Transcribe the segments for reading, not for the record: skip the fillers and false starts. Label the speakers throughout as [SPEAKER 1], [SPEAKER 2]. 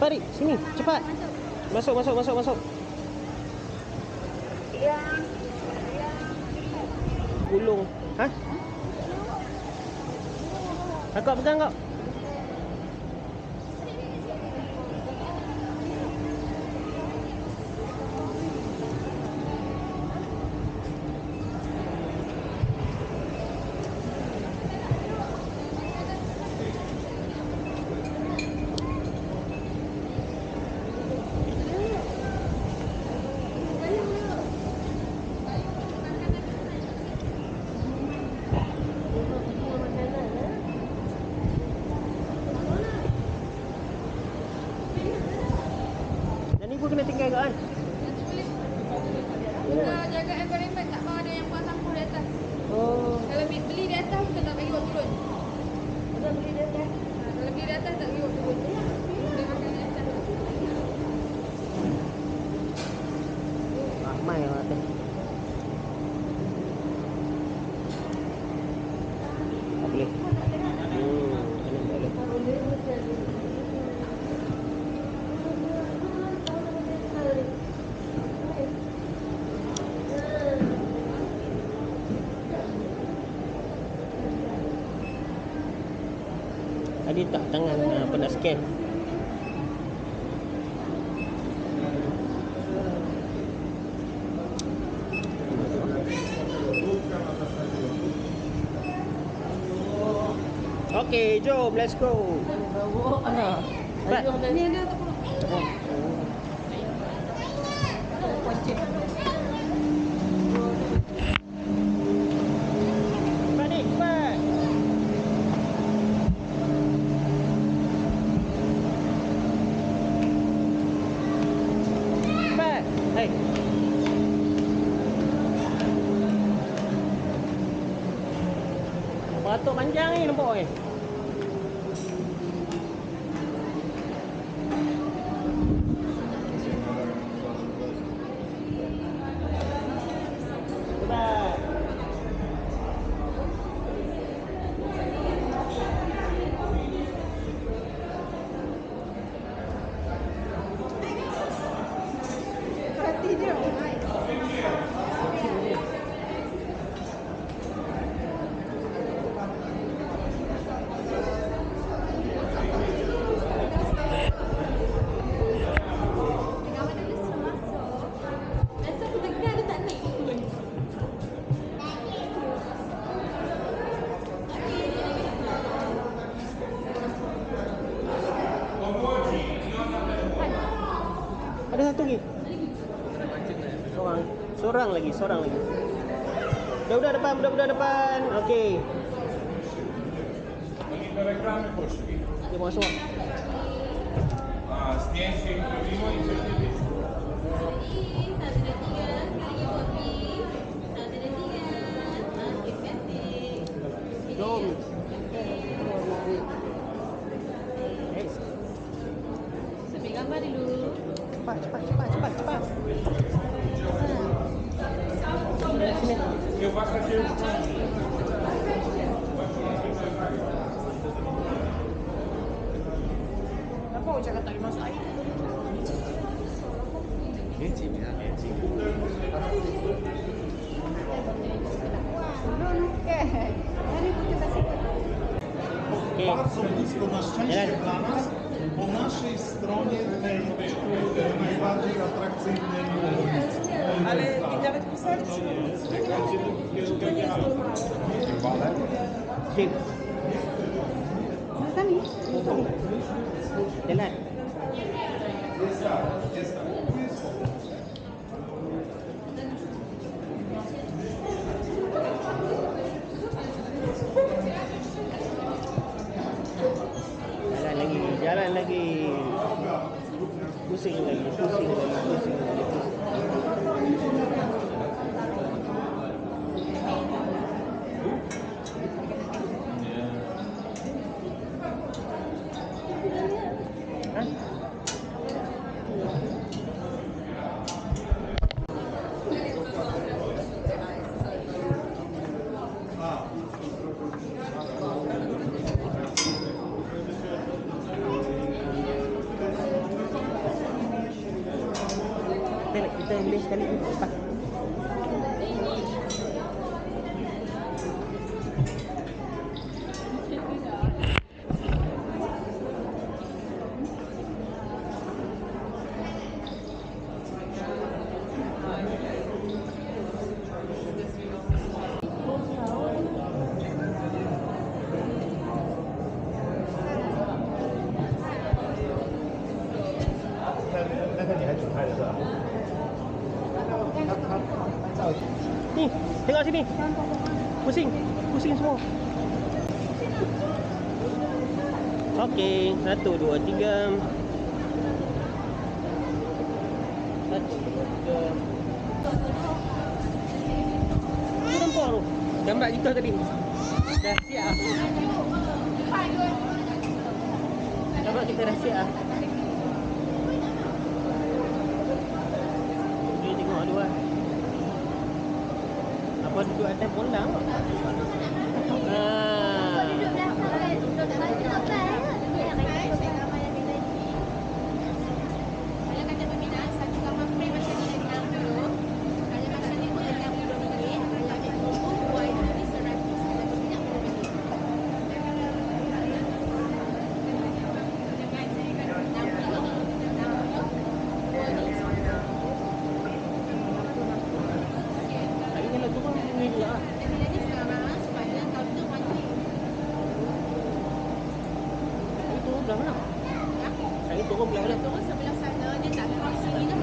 [SPEAKER 1] Mari, sini, cepat. Masuk, masuk, masuk, masuk. Gulung. Hah? Kakak pegang kau. Ibu kena tinggal kan?
[SPEAKER 2] Kita jaga environment, tak mahu ada yang buang sampah di atas.
[SPEAKER 1] Oh.
[SPEAKER 2] Kalau beli di atas, kita tak bagi buat turun. Kalau beli di atas, tak bagi buat turun. Boleh makan di atas.
[SPEAKER 1] Ramai yang ada. Tak boleh. Tak boleh. Tadi tak tangan apa nak scan. Okay, jom, let's go. Cepat.
[SPEAKER 2] Ni ada untuk
[SPEAKER 1] Cepat ni, cepat. Cepat. Hai. Beratur panjang ni nampak ni. Cepat.
[SPEAKER 2] hati dia.
[SPEAKER 1] Ada satu lagi. Seorang lagi. Budak depan. Okey. Dia masuk.
[SPEAKER 3] Снежный любимый сертификат.
[SPEAKER 1] Jom.
[SPEAKER 2] Ambil gambar dulu.
[SPEAKER 1] Cepat. Sini.
[SPEAKER 3] Eu faço aqui.
[SPEAKER 2] Kenapa awak cakap tak boleh masuk air?
[SPEAKER 1] Okej.
[SPEAKER 4] Bardzo blisko na szczęście
[SPEAKER 1] Jeden.
[SPEAKER 4] dla nas, po naszej stronie tej najbardziej atrakcyjnej ulicy.
[SPEAKER 2] Ale nawet pisali, czy to nie jest normalne?
[SPEAKER 1] Sip.
[SPEAKER 2] Sami?
[SPEAKER 1] Jalan. Jalan lagi. Pusing lagi. kita English sekali. Cepat. Ni, tengok sini. Pusing. Pusing semua. Okey, 1 2 3. 1 2 3. Tu nampak tu. Gambar kita tadi. Dah siap ah. Gambar kita dah siap ah. Ni tengok dua. Apa duduk atas bola? Saya turun belah mana?
[SPEAKER 2] Turun sebelah sana, dia tak cross sini dah.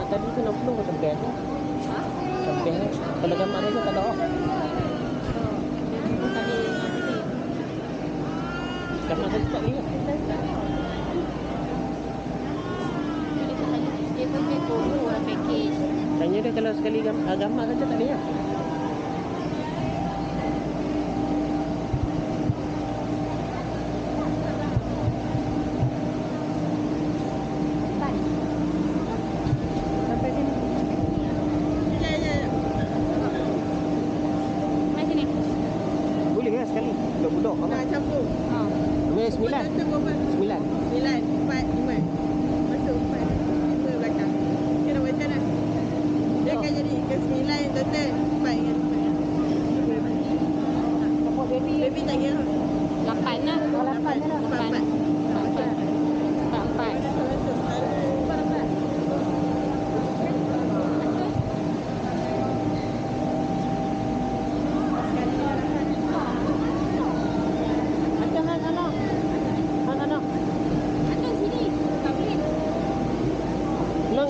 [SPEAKER 1] Tadi tu 60 macam best lah. Sampai kalau gambar dia tak ada. Gambar saya tak lihat.
[SPEAKER 2] Dia pakai promo lah package.
[SPEAKER 1] Tanya dia kalau sekali gambar saja tak lihat.
[SPEAKER 2] Sampai sini. Ya. Mai sini.
[SPEAKER 1] Boleh lah sekali. Budak-budak apa?
[SPEAKER 2] Nak campur. Ha.
[SPEAKER 1] Nombor 9. 9.
[SPEAKER 2] 9, 4, 5. Masuk 4, 5 belakang. Kita nak macam mana? Dia akan jadi ke 9 total. 4 dengan 5.
[SPEAKER 1] Apa baby?
[SPEAKER 2] Baby tak kira. 8 lah. 8 lah. 4.
[SPEAKER 1] 4.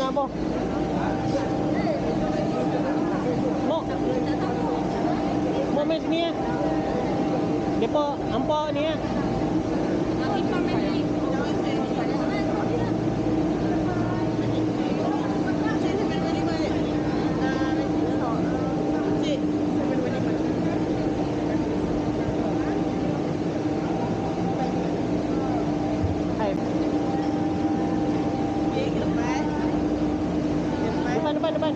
[SPEAKER 1] Apa? Mau main sini ya? Depa hampa ni ya? Depan.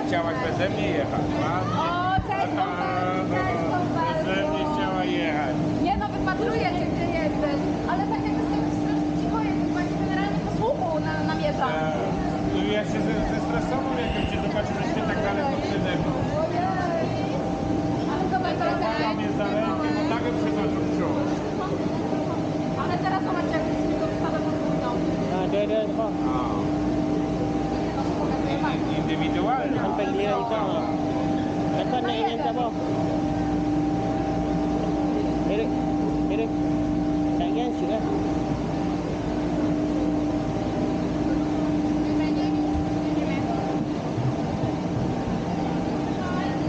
[SPEAKER 3] Chciałaś beze mnie jechać, ładnie.
[SPEAKER 2] O, cześć,
[SPEAKER 3] Beze mnie chciała jechać.
[SPEAKER 2] Nie no, wypatruję cię, gdzie jesteś. Ale tak jak jestem strasznie cicho, jest pani generalnie posłuchu namierza.
[SPEAKER 3] Ja się zestresował, jak cię zobaczył, że się tak daleko przede mną.
[SPEAKER 2] Ale zobacz, teraz
[SPEAKER 3] Złapała mnie za rękę, no tak bym się zarzucił.
[SPEAKER 2] ale teraz zobacz, jak z tego wypada pod górną.
[SPEAKER 1] Ada apa?
[SPEAKER 3] Indywidualnie.
[SPEAKER 1] Sampai giliran kita. Kakak nak ingin siapa? Eric. Tak ingin dah.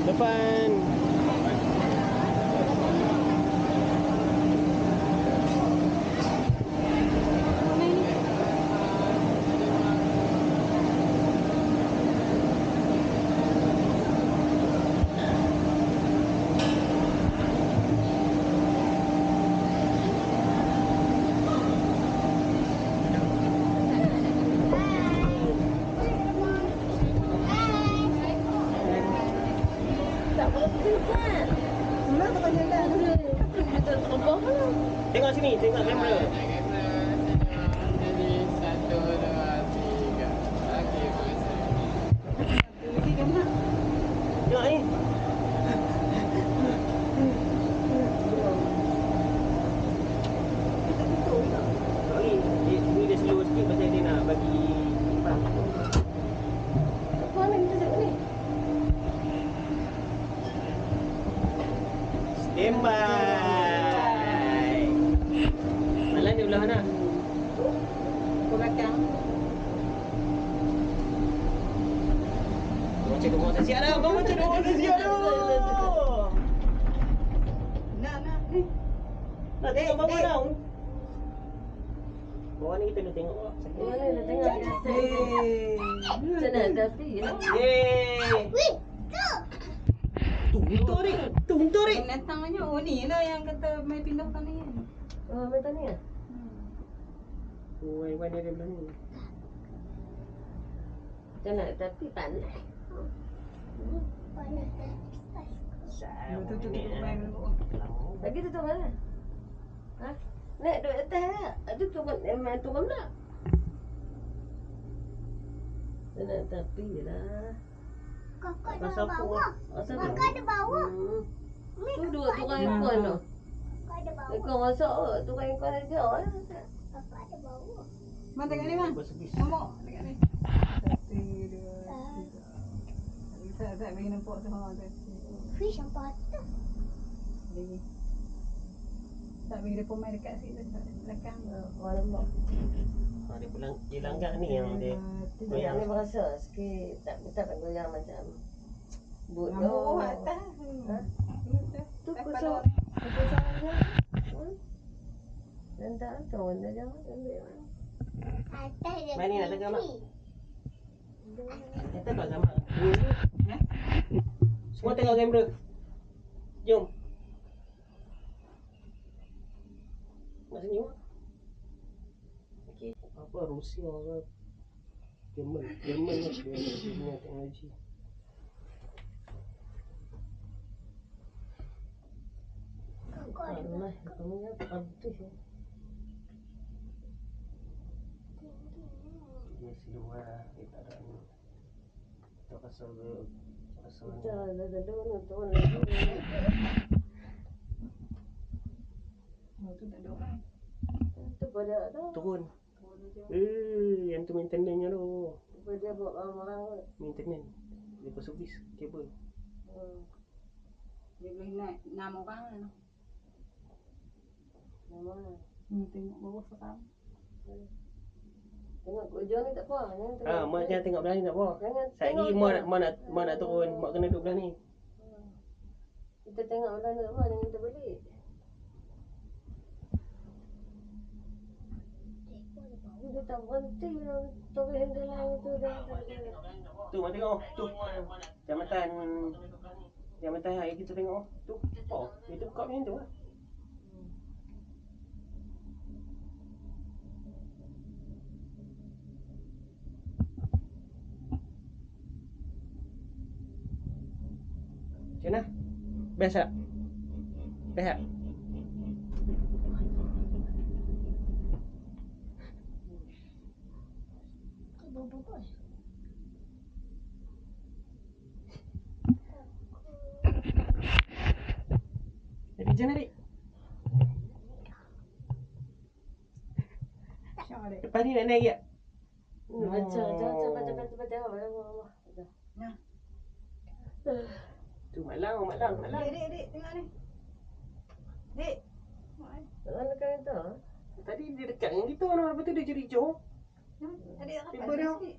[SPEAKER 1] Depan.
[SPEAKER 2] Mak tak kena dah.
[SPEAKER 1] Tengok sini, tengok kamera.
[SPEAKER 3] Jadi 1, 2, 3. Okey, bagus.
[SPEAKER 2] Lagi kan mak?
[SPEAKER 1] Tengok ni. Ni dia slow sikit pasal dia nak bagi lipat.
[SPEAKER 2] Mana kita tengok ni?
[SPEAKER 1] Standby. Malam dia belah mana?
[SPEAKER 2] Ke belakang.
[SPEAKER 1] Kau macam rumah saya siap dah. Kau macam rumah saya siap dah.
[SPEAKER 2] Nak ni.
[SPEAKER 1] Nak tengok bawah dah. Bawah ni kita nak tengok.
[SPEAKER 5] Mana nak tengok macam nak tapi ya.
[SPEAKER 1] Yeay. Tuntuk ni. Tuntuk ni.
[SPEAKER 2] Datang aja. Oh ni lah yang kata mai pindahkan ni.
[SPEAKER 5] Oh, macam ni ah.
[SPEAKER 1] Oh, Iwan dia belah ni.
[SPEAKER 5] Macam nak tapi pandai.
[SPEAKER 2] Tutup main dulu.
[SPEAKER 5] Lagi tu mana? Ha? Naik duduk atas lah. Ada turun turun tak? Macam nak tapi lah.
[SPEAKER 6] Kakak
[SPEAKER 1] Pasal
[SPEAKER 6] ada
[SPEAKER 1] apa?
[SPEAKER 6] bawah.
[SPEAKER 1] Asal
[SPEAKER 6] Kakak ada bawah.
[SPEAKER 5] Tu dua tukang ikon tu.
[SPEAKER 6] Kakak ada bawah.
[SPEAKER 5] Ikon masak tu. Tukang ikon aja lah.
[SPEAKER 6] Kakak ada bawah.
[SPEAKER 2] Mak tengok ni mak.
[SPEAKER 1] Bersebis.
[SPEAKER 2] Nombor dekat ni. 1, 2, 3. Tak bagi nampak tu hang tu.
[SPEAKER 6] Fish yang patah.
[SPEAKER 2] Lagi. Tak bagi dia main dekat situ belakang.
[SPEAKER 5] Orang nampak.
[SPEAKER 1] Dia pulang, dia langgar ni yang dia
[SPEAKER 5] Goyang ni berasa sikit. Tak goyang macam but
[SPEAKER 2] Nombor atas.
[SPEAKER 5] Ha? Tu
[SPEAKER 2] Tak
[SPEAKER 5] kosong.
[SPEAKER 2] pada-
[SPEAKER 5] Kosong aja. Dan tak turun aja. Ambil.
[SPEAKER 6] Atas dia.
[SPEAKER 1] Main ni nak tekan mak.
[SPEAKER 6] fish.
[SPEAKER 1] Kata tak sama. Semua tengok kamera. Jom. Mak senyum. Okey. Apa Rusia ke? Jerman lah dia punya teknologi.
[SPEAKER 6] Kakak ada
[SPEAKER 5] Allah, kamu ya pantas ya.
[SPEAKER 1] Dia seluar dia tak ada ni. Tak pasal
[SPEAKER 5] Jangan ada dulu turun lagi.
[SPEAKER 2] Oh tu tak ada orang.
[SPEAKER 5] Tu pada ada.
[SPEAKER 1] turun. Yang tu maintenance-nya tu.
[SPEAKER 5] Pada buat orang-orang.
[SPEAKER 1] Maintenance. Dia servis kabel.
[SPEAKER 2] Dia boleh naik 6 orang lah.
[SPEAKER 5] Nama.
[SPEAKER 2] Tengok bawah sekarang.
[SPEAKER 5] Tengok ujung ni tak apa. Jangan tengok.
[SPEAKER 1] Ah, mak jangan tengok belah ni tak apa.
[SPEAKER 5] Jangan
[SPEAKER 1] Sekali
[SPEAKER 5] tengok
[SPEAKER 1] mak nak turun, mak kena duduk belah ni.
[SPEAKER 5] Kita tengok belah ni tak apa. Jangan terbalik. Dia tak berhenti. Turun handle lain tu.
[SPEAKER 1] Tu mak tengok. Tu. Jambatan air kita tengok. Tu. Oh, itu buka macam tu lah. Macam mana? Best tak? Best tak?
[SPEAKER 6] bubur.
[SPEAKER 1] Jadi macam mana adik?
[SPEAKER 2] Syok adik.
[SPEAKER 1] Lepas ni nak naik tak?
[SPEAKER 5] Baca.
[SPEAKER 2] Ya.
[SPEAKER 1] Tu malang.
[SPEAKER 2] Adik, tengok ni. Dik.
[SPEAKER 5] Mana kan itu?
[SPEAKER 1] Tadi dia dekat dengan kita mana lepas tu dia jadi hijau.
[SPEAKER 2] Adik
[SPEAKER 1] Tiba
[SPEAKER 2] rapat
[SPEAKER 1] dia.
[SPEAKER 2] sikit.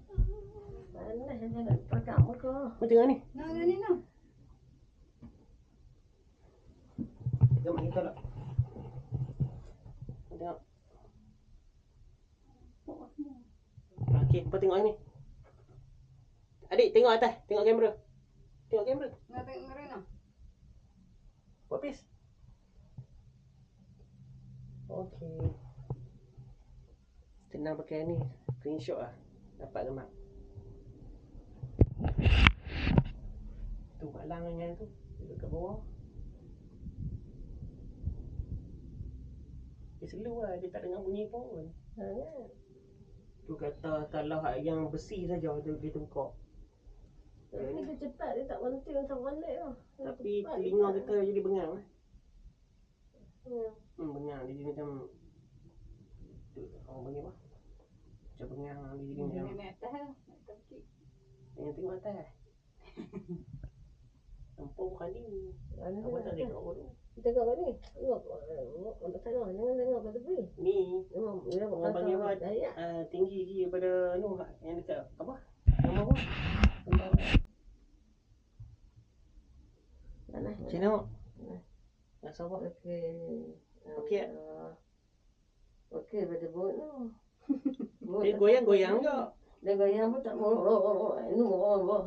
[SPEAKER 5] Panas macam nak pakak muka.
[SPEAKER 1] Kau tengok ni.
[SPEAKER 2] Nah, ni nah.
[SPEAKER 1] Tengok mak kita tak. Tengok. Okey, kau tengok ni. Adik tengok atas, tengok kamera. Tengok kamera.
[SPEAKER 2] Nak tengok Rena.
[SPEAKER 1] Buat pis. Okey. Senang pakai ni. Screenshot lah. Dapat gambar. Tu Mak Lang dengan tu. Duduk kat bawah. Dia slow lah. Dia tak dengar bunyi pun. Tu kata kalau hak yang besi saja dia tengkok.
[SPEAKER 5] Tapi dia cepat, dia tak berhenti macam balik lah.
[SPEAKER 1] Tapi telinga kita jadi bengang lah.
[SPEAKER 5] Ya.
[SPEAKER 1] Bengang. Dia jadi macam orang panggil apa? Macam bengang. Dia jadi macam
[SPEAKER 2] Naik atas lah. Naik kaki.
[SPEAKER 1] jangan tengok atas. Nampak bukan ni.
[SPEAKER 5] Mana
[SPEAKER 1] Apa tak
[SPEAKER 5] tengok?
[SPEAKER 1] tengok dulu.
[SPEAKER 5] Tengok kat ni. Tengok kat sana. Jangan tengok kat tepi.
[SPEAKER 1] Ni
[SPEAKER 5] Dia
[SPEAKER 1] orang panggil apa?
[SPEAKER 5] Dayak.
[SPEAKER 1] Tinggi lagi daripada ni yang dekat apa? Nama apa?
[SPEAKER 5] Panas.
[SPEAKER 1] Cik tengok. Rasa apa?
[SPEAKER 5] Okey.
[SPEAKER 1] Okey.
[SPEAKER 5] Okey pada bot tu.
[SPEAKER 1] Dia goyang-goyang ke?
[SPEAKER 5] Dia goyang pun tak mau. Ini mau.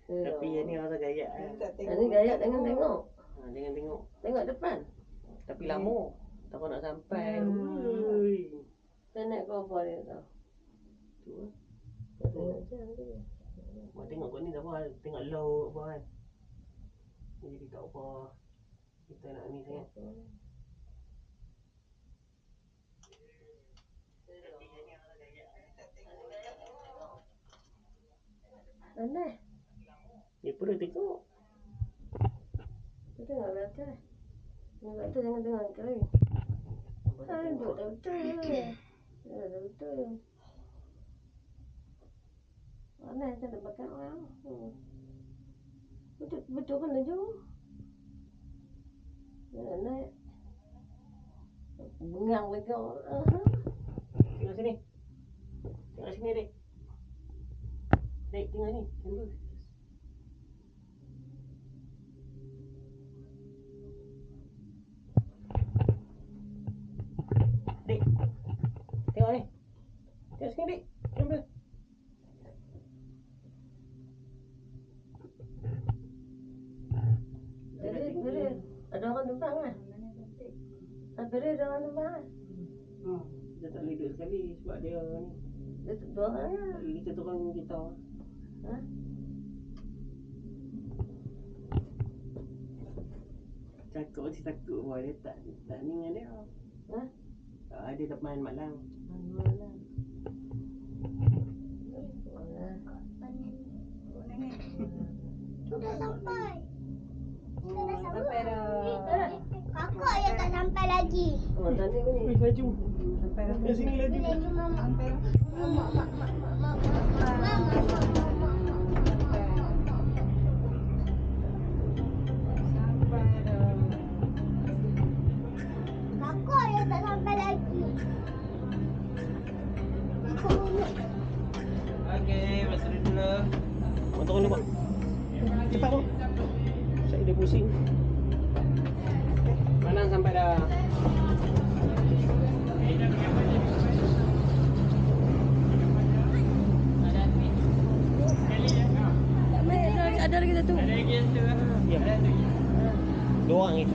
[SPEAKER 1] Tapi yang ni rasa gaya kan.
[SPEAKER 2] Tak tengok.
[SPEAKER 5] Ini gaya jangan tengok.
[SPEAKER 1] Jangan tengok.
[SPEAKER 5] Tengok depan.
[SPEAKER 1] Tapi lama. Takut nak sampai.
[SPEAKER 5] Saya nak kau apa dia tau.
[SPEAKER 1] Tu.
[SPEAKER 5] Tengok macam tu.
[SPEAKER 1] Mak tengok kat ni tak apa. Tengok laut apa kan. Jadi tak apa. Kita nak ni sangat.
[SPEAKER 5] Panas.
[SPEAKER 1] Dia pun dah tengok.
[SPEAKER 5] Tu tengok kat atas. Tengok kat atas jangan tengok kat lain. Duduk dah betul. Dah betul. Panas macam nak bakar orang. Betul kan laju. Nak naik. Bengang lagi.
[SPEAKER 1] Tengok sini. Tengok sini adik. Adik tengok ni. Kamera. Adik. Tengok ni. Tengok sini adik. Kamera.
[SPEAKER 5] Beri. Ada orang tumpang kan? Beri ada orang tumpang kan?
[SPEAKER 1] Dia tak boleh duduk sekali sebab dia ni.
[SPEAKER 5] Dia dua orang kan?
[SPEAKER 1] Kita turun kita.
[SPEAKER 5] Ha?
[SPEAKER 1] Takut si takut boy dia tak ni dengan dia.
[SPEAKER 5] Ha?
[SPEAKER 1] Dia tak main Mak Lang.
[SPEAKER 5] Mana?
[SPEAKER 6] Sudah sampai. Sudah
[SPEAKER 2] Sampai dah.
[SPEAKER 6] Kakak yang tak sampai lagi.
[SPEAKER 5] Oh, tadi ni.
[SPEAKER 1] Wih, laju.
[SPEAKER 2] Sampai dah.
[SPEAKER 1] Kat sini laju.
[SPEAKER 6] Lagi mama.
[SPEAKER 2] Sampai dah.
[SPEAKER 6] Mama.
[SPEAKER 2] Sampai dah.
[SPEAKER 6] Kakak yang tak sampai lagi.
[SPEAKER 1] Okey, masa dulu. Motor ni, Pak. Cepat, Pak. Saya dia pusing. Mana sampai dah.
[SPEAKER 5] Ada lagi satu.
[SPEAKER 1] Ya. Dua orang ni.